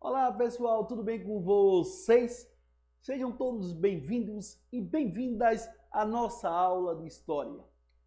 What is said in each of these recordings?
Olá pessoal, tudo bem com vocês? Sejam todos bem-vindos e bem-vindas à nossa aula de História.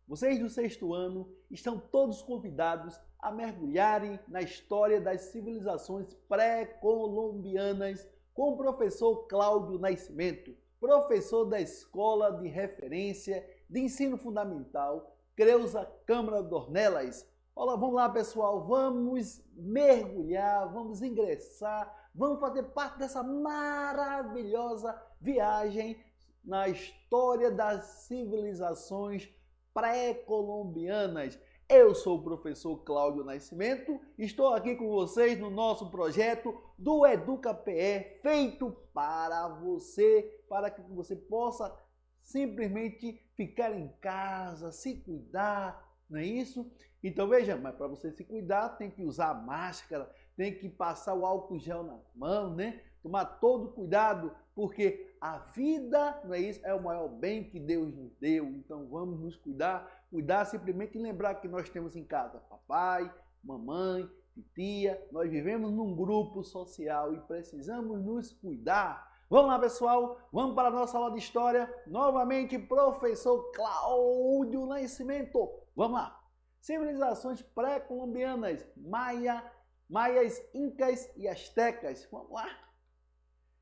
Vocês do sexto ano estão todos convidados a mergulharem na história das civilizações pré-colombianas com o professor Cláudio Nascimento, professor da Escola de Referência de Ensino Fundamental Creuza Câmara Dornelas. Olá, vamos lá pessoal, vamos mergulhar, vamos ingressar, vamos fazer parte dessa maravilhosa viagem na história das civilizações pré-colombianas. Eu sou o professor Cláudio Nascimento, estou aqui com vocês no nosso projeto do EducaPE, feito para você, para que você possa simplesmente ficar em casa, se cuidar, não é isso? Então veja, mas para você se cuidar tem que usar máscara, tem que passar o álcool gel na mão, né? Tomar todo cuidado, porque a vida, não é isso? É o maior bem que Deus nos deu. Então vamos nos cuidar simplesmente e lembrar que nós temos em casa papai, mamãe, tia, nós vivemos num grupo social e precisamos nos cuidar. Vamos lá, pessoal, vamos para a nossa aula de história. Novamente, professor Cláudio Nascimento. Vamos lá. Civilizações pré-colombianas, maias, incas e astecas. Vamos lá.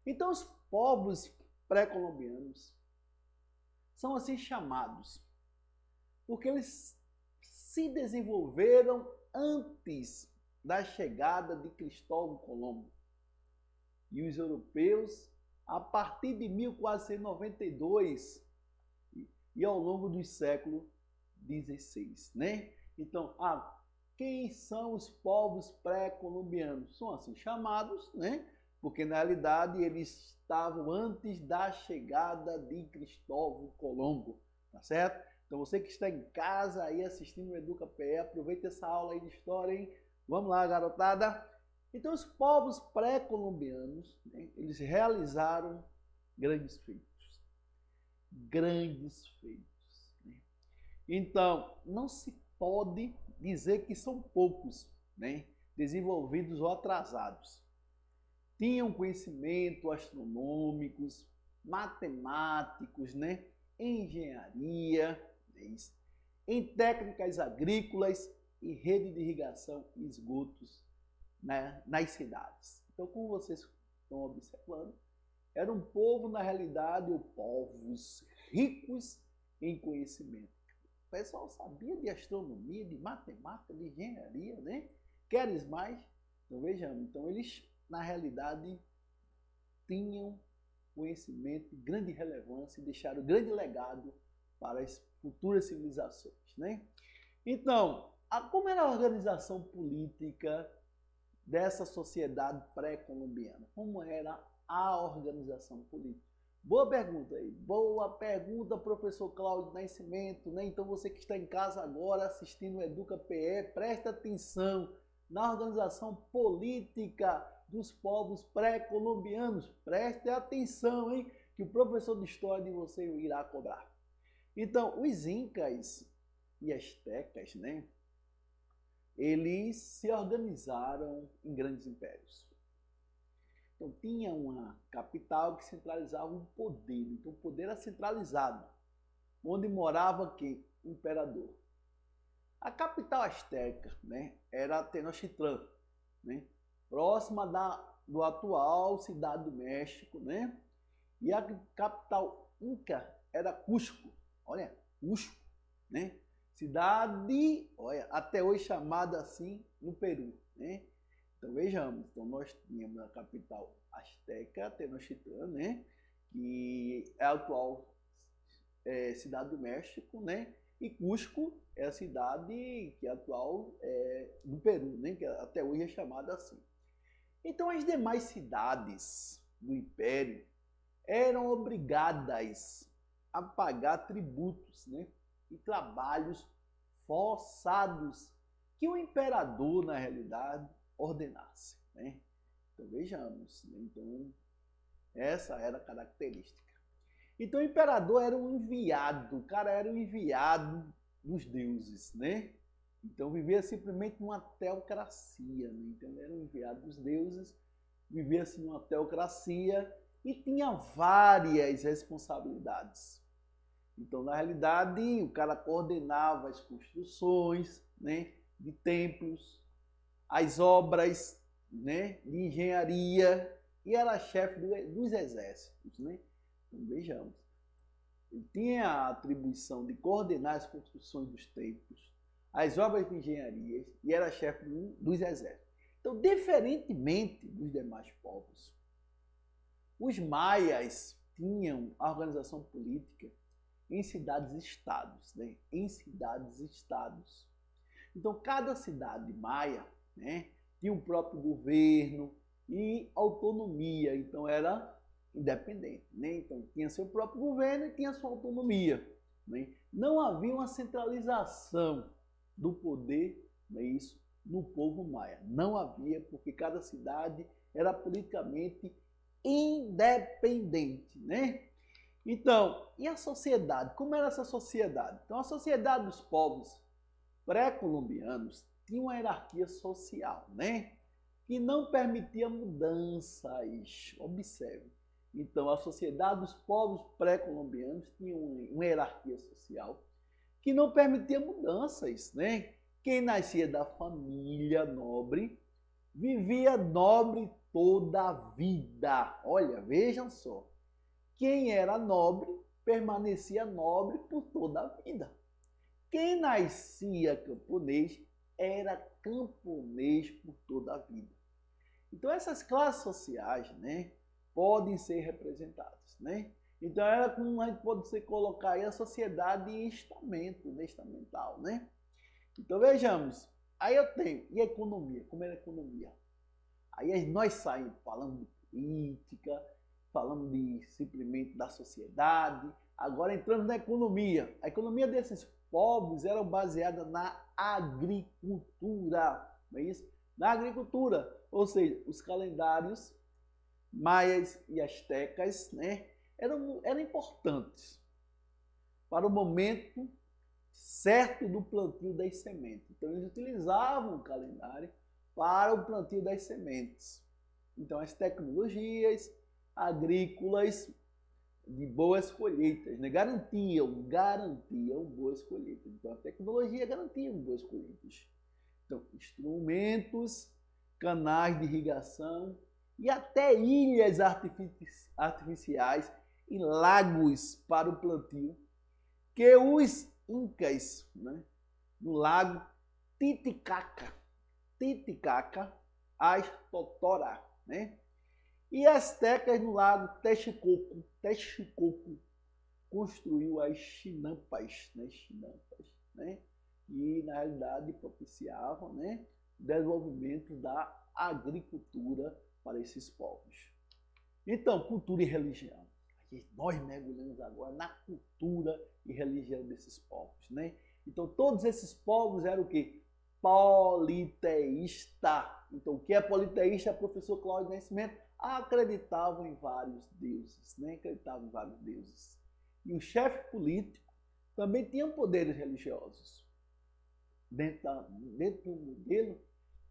Então, os povos pré-colombianos são assim chamados porque eles se desenvolveram antes da chegada de Cristóvão Colombo. E os europeus, a partir de 1492 e ao longo do século XVI, né? Então, quem são os povos pré-colombianos? São assim chamados, né? Porque na realidade eles estavam antes da chegada de Cristóvão Colombo, tá certo? Então você que está em casa aí assistindo o EducaPE, aproveita essa aula aí de história, hein? Vamos lá, garotada! Então os povos pré-colombianos, né, eles realizaram grandes feitos. Grandes feitos. Né? Então, não se pode dizer que são poucos, né, desenvolvidos ou atrasados. Tinham conhecimento astronômicos, matemáticos, né, engenharia, em técnicas agrícolas e rede de irrigação e esgotos, né, nas cidades. Então, como vocês estão observando, era um povo, na realidade, ou povos ricos em conhecimento. O pessoal sabia de astronomia, de matemática, de engenharia, né? Queres mais? Então, vejamos. Então, eles, na realidade, tinham conhecimento de grande relevância e deixaram grande legado para as futuras civilizações, né? Então, como era a organização política dessa sociedade pré-colombiana? Como era a organização política? Boa pergunta aí, boa pergunta, professor Cláudio Nascimento, né? Então você que está em casa agora assistindo o EducaPE, presta atenção na organização política dos povos pré-colombianos. Preste atenção, hein? Que o professor de história de você irá cobrar. Então, os incas e astecas, né? Eles se organizaram em grandes impérios. Então, tinha uma capital que centralizava o poder. Então, o poder era centralizado, onde morava quem? O imperador. A capital asteca, né, era Tenochtitlán, né, próxima do atual Cidade do México, né? E a capital inca era Cusco. Olha, Cusco, né? Cidade, olha, até hoje chamada assim no Peru, né? Então vejamos, então nós tínhamos a capital asteca, Tenochtitlán, né? Que é a atual Cidade do México, né? E Cusco é a cidade que é atual do Peru, né? Que até hoje é chamada assim. Então as demais cidades do Império eram obrigadas a pagar tributos, né? E trabalhos forçados que o imperador, na realidade, ordenasse, né? Então vejamos, né? Então essa era a característica. Então o imperador era um enviado, o cara era um enviado dos deuses, né? Então vivia simplesmente numa teocracia, né? Então ele era um enviado dos deuses vivia-se numa teocracia e tinha várias responsabilidades. Então, na realidade, o cara coordenava as construções, né, de templos, as obras, né, de engenharia e era chefe dos exércitos. Né? Então, vejamos. Ele tinha a atribuição de coordenar as construções dos templos, as obras de engenharia e era chefe dos exércitos. Então, diferentemente dos demais povos, os maias tinham a organização política em cidades-estados, né? Em cidades-estados. Então, cada cidade maia, né, tinha um próprio governo e autonomia, então era independente, né? Então, tinha seu próprio governo e tinha sua autonomia. Né? Não havia uma centralização do poder, não é isso, no povo maia. Não havia, porque cada cidade era politicamente independente, né? Então, e a sociedade? Como era essa sociedade? Então, a sociedade dos povos pré-colombianos tinha uma hierarquia social, né? Que não permitia mudanças. Observe. Então, a sociedade dos povos pré-colombianos tinha uma hierarquia social que não permitia mudanças, né? Quem nascia da família nobre vivia nobre toda a vida. Olha, vejam só. Quem era nobre permanecia nobre por toda a vida. Quem nascia camponês era camponês por toda a vida. Então essas classes sociais, né, podem ser representadas, né? Então era como a gente pode se colocar aí a sociedade em estamento, né, estamental, né? Então vejamos, aí eu tenho, e a economia? Como era a economia? Aí nós saímos falando de política, falamos de simplesmente da sociedade, agora entramos na economia. A economia desses povos era baseada na agricultura, não é isso? Na agricultura, ou seja, os calendários maias e astecas, né, eram importantes para o momento certo do plantio das sementes. Então eles utilizavam o calendário para o plantio das sementes. Então as tecnologias agrícolas de boas colheitas, né? garantiam boas colheitas. Então a tecnologia garantia boas colheitas. Então instrumentos, canais de irrigação e até ilhas artificiais e lagos para o plantio que os incas, né, no lago Titicaca, as Totorá, né? E astecas no lago Texcoco, construiu as chinampas, né? E na realidade propiciavam, né, o desenvolvimento da agricultura para esses povos. Então, cultura e religião. Aqui nós mergulhamos agora na cultura e religião desses povos, né? Então, todos esses povos eram o quê? Politeísta. Então, o que é politeísta? Professor Cláudio Nascimento acreditavam em vários deuses, né? Acreditavam em vários deuses. E o chefe político também tinha poderes religiosos. Dentro do modelo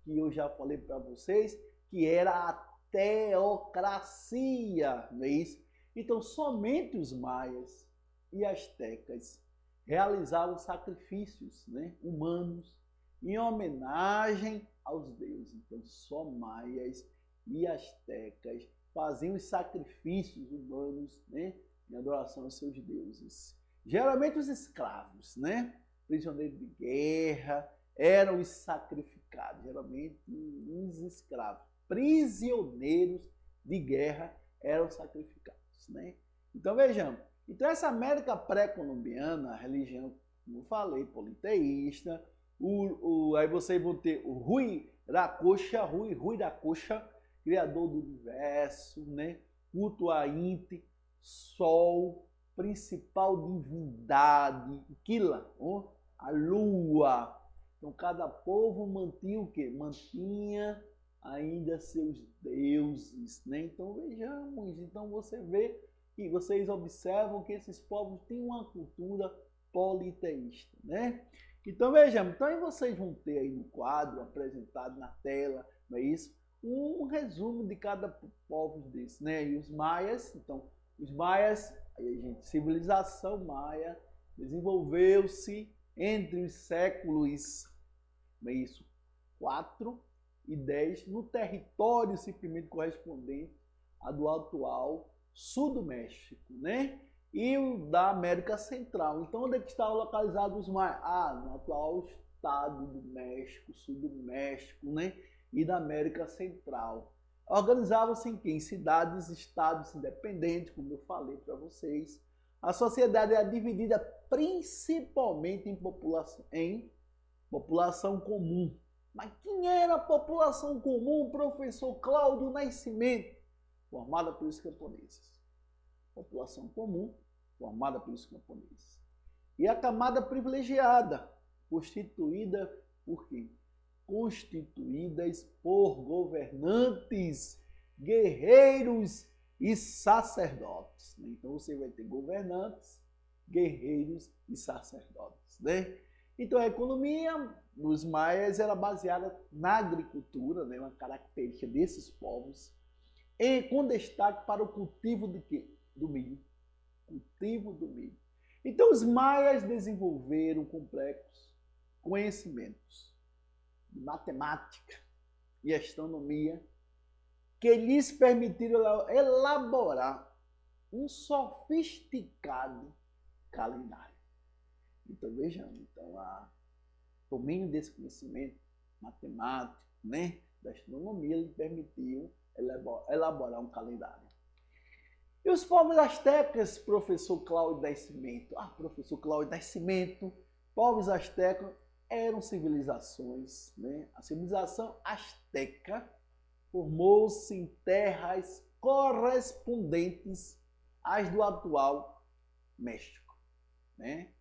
que eu já falei para vocês, que era a teocracia, não é isso? Então, somente os maias e astecas realizavam sacrifícios, né, humanos em homenagem aos deuses. Então, só maias e astecas faziam os sacrifícios humanos, né, em adoração aos seus deuses. Geralmente os escravos, né, prisioneiros de guerra, eram os sacrificados. Geralmente os escravos, prisioneiros de guerra, eram sacrificados. Né? Então vejamos, então essa América pré-colombiana, a religião, como eu falei, politeísta, aí vocês vão ter o Rui da Coxa, criador do universo, né? Culto a Inti, Sol, principal divindade, Quila, a Lua. Então cada povo mantinha o quê? Mantinha ainda seus deuses, né? Então vejamos, então você vê e vocês observam que esses povos têm uma cultura politeísta, né? Então vejamos, então aí vocês vão ter aí no quadro apresentado na tela, não é isso? Um um resumo de cada povo desse, né? E os maias, então, os maias, aí a gente, civilização maia, desenvolveu-se entre os séculos, não é isso, 4 e 10, no território simplesmente correspondente a do atual sul do México, né? E o da América Central. Então, onde é que estavam localizados os maias? No atual estado do México, sul do México, né? E da América Central. Organizavam-se em quê? Em cidades, estados independentes, como eu falei para vocês. A sociedade era dividida principalmente em população comum. Mas quem era a população comum, professor Cláudio Nascimento? Formada pelos camponeses. População comum, formada pelos camponeses. E a camada privilegiada, constituída por quem? Constituídas por governantes, guerreiros e sacerdotes. Então você vai ter governantes, guerreiros e sacerdotes, né? Então a economia dos maias era baseada na agricultura, né? Uma característica desses povos, com destaque para o cultivo de quê? Do milho. Cultivo do milho. Então os maias desenvolveram complexos conhecimentos de matemática e astronomia que lhes permitiram elaborar um sofisticado calendário. Então vejamos, o domínio desse conhecimento matemático, né, da astronomia, lhe permitiu elaborar um calendário. E os povos astecas, professor Cláudio Nascimento? Professor Cláudio Nascimento, povos astecas eram civilizações, né? A civilização asteca formou-se em terras correspondentes às do atual México, né?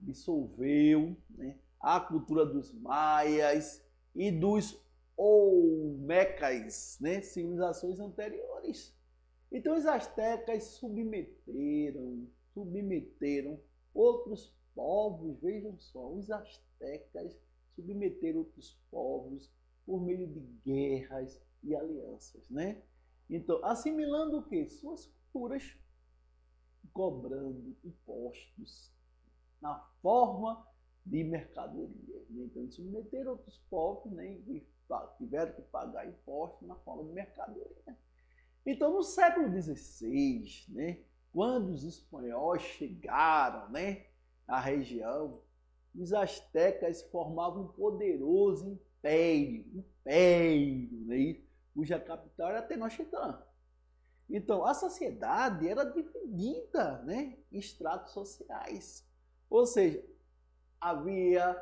Absorveu, né, a cultura dos maias e dos olmecas, né, civilizações anteriores. Então os astecas submeteram outros povos, vejam só, os astecas submeteram outros povos por meio de guerras e alianças, né? Então, assimilando o quê? Suas culturas, cobrando impostos na forma de mercadoria. Então, eles submeteram outros povos, né, e tiveram que pagar impostos na forma de mercadoria. Então, no século XVI, né, quando os espanhóis chegaram, né, à região, os astecas formavam um poderoso império, né, cuja capital era Tenochtitlan. Então, a sociedade era dividida, né, em estratos sociais. Ou seja, havia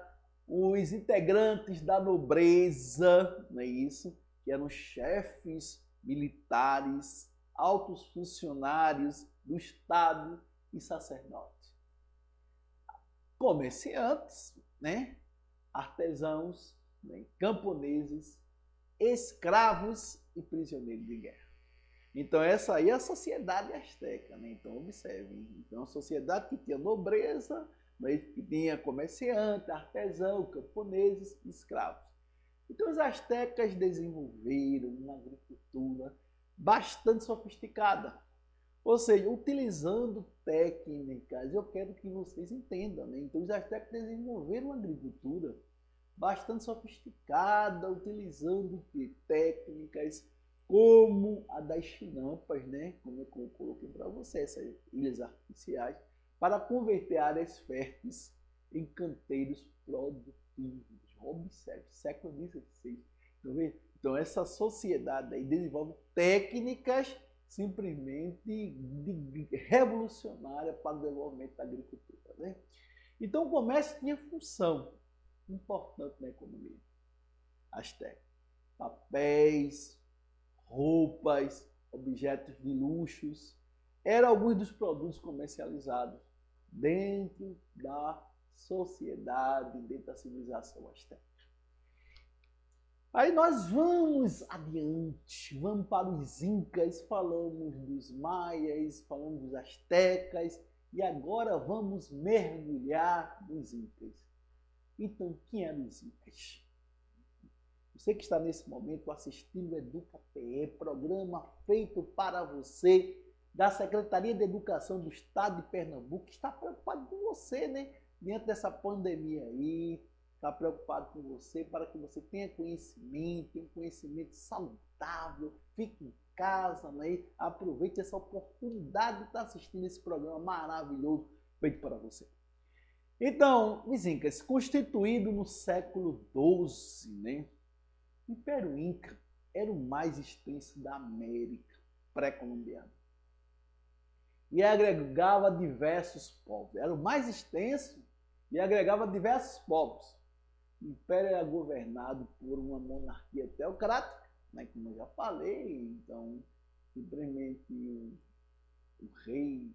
os integrantes da nobreza, não é isso? Que eram chefes militares, altos funcionários do Estado e sacerdotes. Comerciantes, né? Artesãos, né? Camponeses, escravos e prisioneiros de guerra. Então essa aí é a sociedade asteca, né? Então observem, então a sociedade que tinha nobreza, né? Que tinha comerciante, artesão, camponeses e escravos. Então os astecas desenvolveram uma agricultura bastante sofisticada, ou seja, utilizando técnicas, eu quero que vocês entendam, né? Então os astecas desenvolveram uma agricultura bastante sofisticada, utilizando técnicas como a das chinampas, né? Como eu coloquei para vocês, essas ilhas artificiais, para converter áreas férteis em canteiros produtivos. Observe, século XVI. Então essa sociedade aí desenvolve técnicas simplesmente revolucionárias para o desenvolvimento da agricultura, né? Então o comércio tinha função importante na economia asteca. Papéis, roupas, objetos de luxos, eram alguns dos produtos comercializados dentro da sociedade, dentro da civilização asteca. Aí nós vamos adiante, vamos para os incas, falamos dos maias, falamos dos astecas e agora vamos mergulhar nos incas. Então, quem eram os incas? Você que está nesse momento assistindo o EducaPE, programa feito para você, da Secretaria de Educação do Estado de Pernambuco, que está preocupado com você, né? Diante dessa pandemia aí, está preocupado com você para que você tenha conhecimento, um conhecimento saudável, fique em casa, né? Aproveite essa oportunidade de estar assistindo esse programa maravilhoso feito para você. Então, os Incas, constituído no século XII, né? O Império Inca era o mais extenso da América pré-colombiana e agregava diversos povos. Era o mais extenso e agregava diversos povos. O Império era governado por uma monarquia teocrática, né, como eu já falei, então, simplesmente o rei,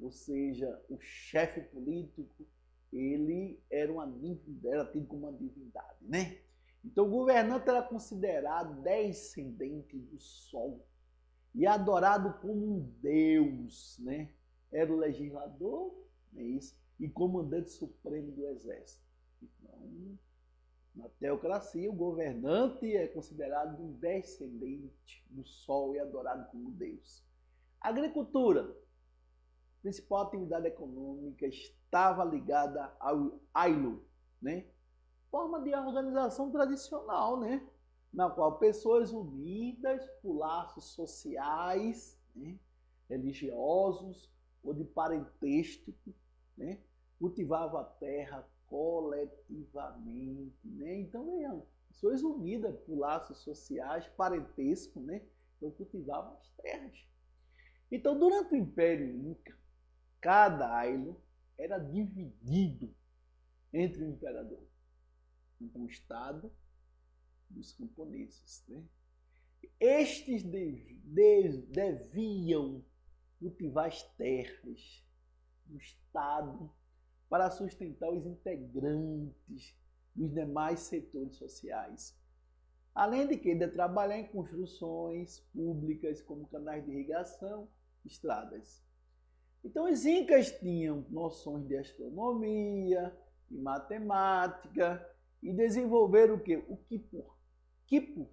ou seja, o chefe político, ele era tido como uma divindade, né? Então, o governante era considerado descendente do sol e adorado como um deus, né? Era o legislador, e comandante supremo do exército. Então, na teocracia, o governante é considerado um descendente do sol e adorado como deus. Agricultura. A principal atividade econômica estava ligada ao ailo, né? Forma de organização tradicional, né? Na qual pessoas unidas por laços sociais, né? Religiosos ou de parentesco, né? Cultivavam a terra coletivamente, né? Então, vejam, pessoas unidas por laços sociais, parentesco, né? Então, cultivavam as terras. Então, durante o Império Inca, cada ailo era dividido entre o imperador, com o Estado dos camponeses, né? Estes deviam cultivar as terras do Estado para sustentar os integrantes dos demais setores sociais, além de trabalhar em construções públicas como canais de irrigação, estradas. Então, os incas tinham noções de astronomia, de matemática, e desenvolveram o quê? O quipu. Quipu,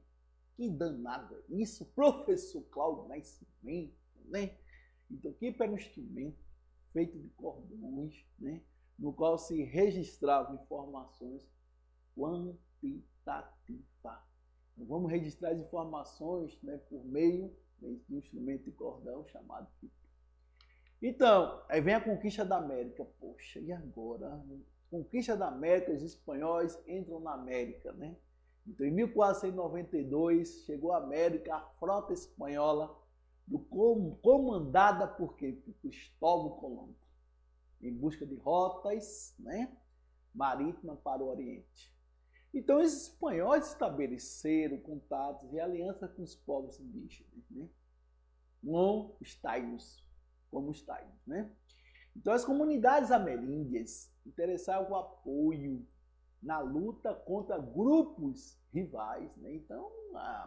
que danado é isso? Professor Cláudio Nascimento, né? Então, quipu era um instrumento feito de cordões, né? No qual se registravam informações quantitativas. Então, vamos registrar as informações, né, por meio de um instrumento de cordão chamado quipu. Então, aí vem a conquista da América. Poxa, e agora? Conquista da América, os espanhóis entram na América, né? Então, em 1492, chegou a América a frota espanhola, comandada por quê? Por Cristóvão Colombo, em busca de rotas, né, marítimas para o Oriente. Então, os espanhóis estabeleceram contatos e alianças com os povos indígenas, né? Como os taínos, né? Então, as comunidades ameríndias interessavam o apoio na luta contra grupos rivais, né? Então,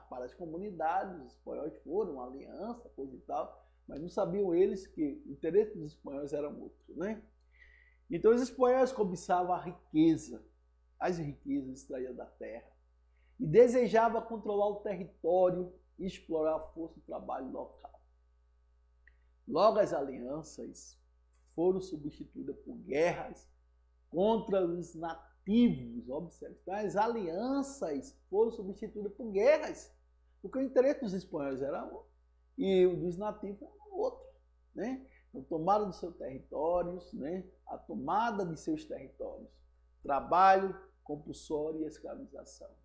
para as comunidades, os espanhóis foram uma aliança, coisa e tal, mas não sabiam eles que o interesse dos espanhóis era outro, né? Então, os espanhóis cobiçavam a riqueza, as riquezas extraídas da terra, e desejavam controlar o território e explorar a força do trabalho local. Logo, as alianças foram substituídas por guerras contra os nativos. Observe, então, as alianças foram substituídas por guerras, porque o interesse dos espanhóis era um e o dos nativos era outro, né? Então, tomada dos seus territórios, né? A tomada de seus territórios, trabalho compulsório e escravização.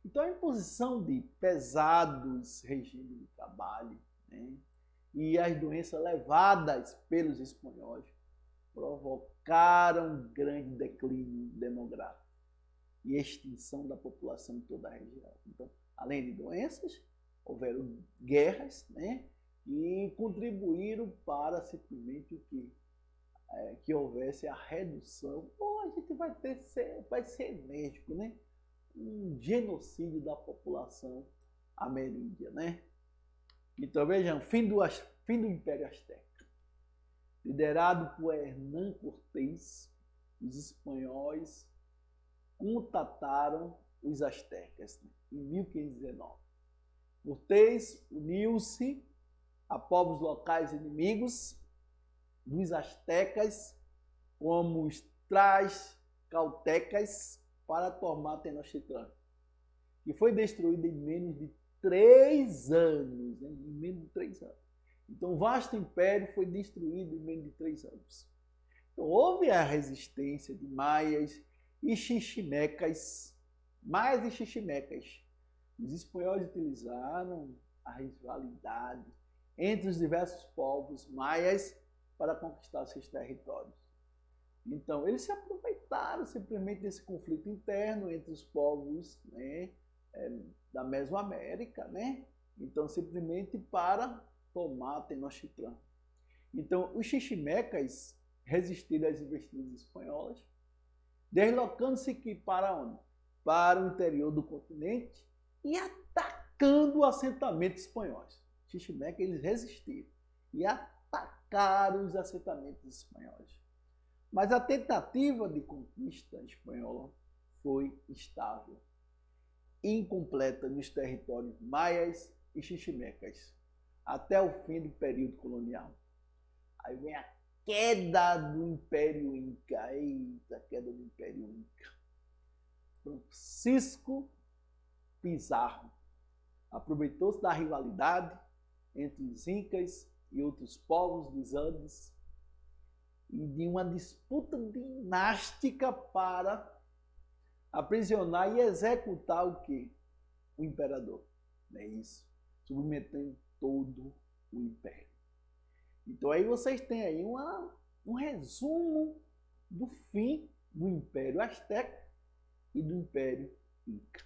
Então a imposição de pesados regimes de trabalho, né, e as doenças levadas pelos espanhóis provocaram um grande declínio demográfico e extinção da população em toda a região. Então, além de doenças, houveram guerras, né, e contribuíram para simplesmente que houvesse a redução, ou a gente vai ser enérgico, né, um genocídio da população ameríndia, né? Então vejam, fim do Império Azteca. Liderado por Hernán Cortés, os espanhóis contataram os astecas, né, em 1519. Cortés uniu-se a povos locais inimigos dos astecas, como os tlaxcaltecas, para tomar Tenochtitlán, que foi destruída em menos de 3 anos, né? Em menos de 3 anos. Então, o vasto império foi destruído em menos de 3 anos. Então, houve a resistência de maias e xiximecas. Maias e xiximecas. Os espanhóis utilizaram a rivalidade entre os diversos povos maias para conquistar seus territórios. Então, eles se aproveitaram simplesmente desse conflito interno entre os povos, né, da Mesoamérica, né? Então, simplesmente para tomar Tenochtitlán. Então, os xiximecas resistiram às investidas espanholas, deslocando-se aqui para onde? Para o interior do continente e atacando assentamentos espanhóis. Os xiximecas, eles resistiram e atacaram os assentamentos espanhóis. Mas a tentativa de conquista espanhola foi instável, incompleta nos territórios maias e xiximecas, até o fim do período colonial. Aí vem a queda do Império Inca. Eita, queda do Império Inca. Francisco Pizarro aproveitou-se da rivalidade entre os incas e outros povos dos Andes e de uma disputa dinástica para aprisionar e executar o quê? O imperador. Não é isso? Submetendo todo o império. Então aí vocês têm aí um resumo do fim do Império Azteca e do Império Inca.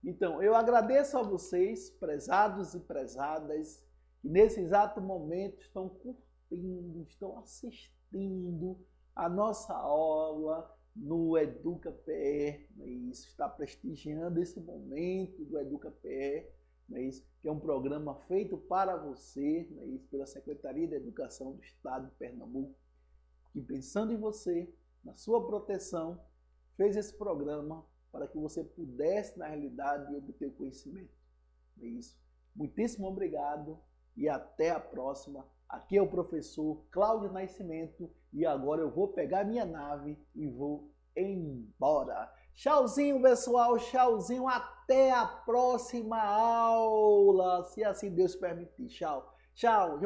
Então, eu agradeço a vocês, prezados e prezadas, que nesse exato momento estão curtindo, estão assistindo a nossa aula no EducaPE, não é isso? Está prestigiando esse momento do EducaPE, não é isso? Que é um programa feito para você, não é isso? Pela Secretaria de Educação do Estado de Pernambuco, que pensando em você, na sua proteção, fez esse programa para que você pudesse, na realidade, obter o conhecimento. Não é isso? Muitíssimo obrigado e até a próxima. Aqui é o professor Cláudio Nascimento e agora eu vou pegar minha nave e vou embora. Tchauzinho, pessoal. Tchauzinho. Até a próxima aula, se assim Deus permitir. Tchau. Tchau.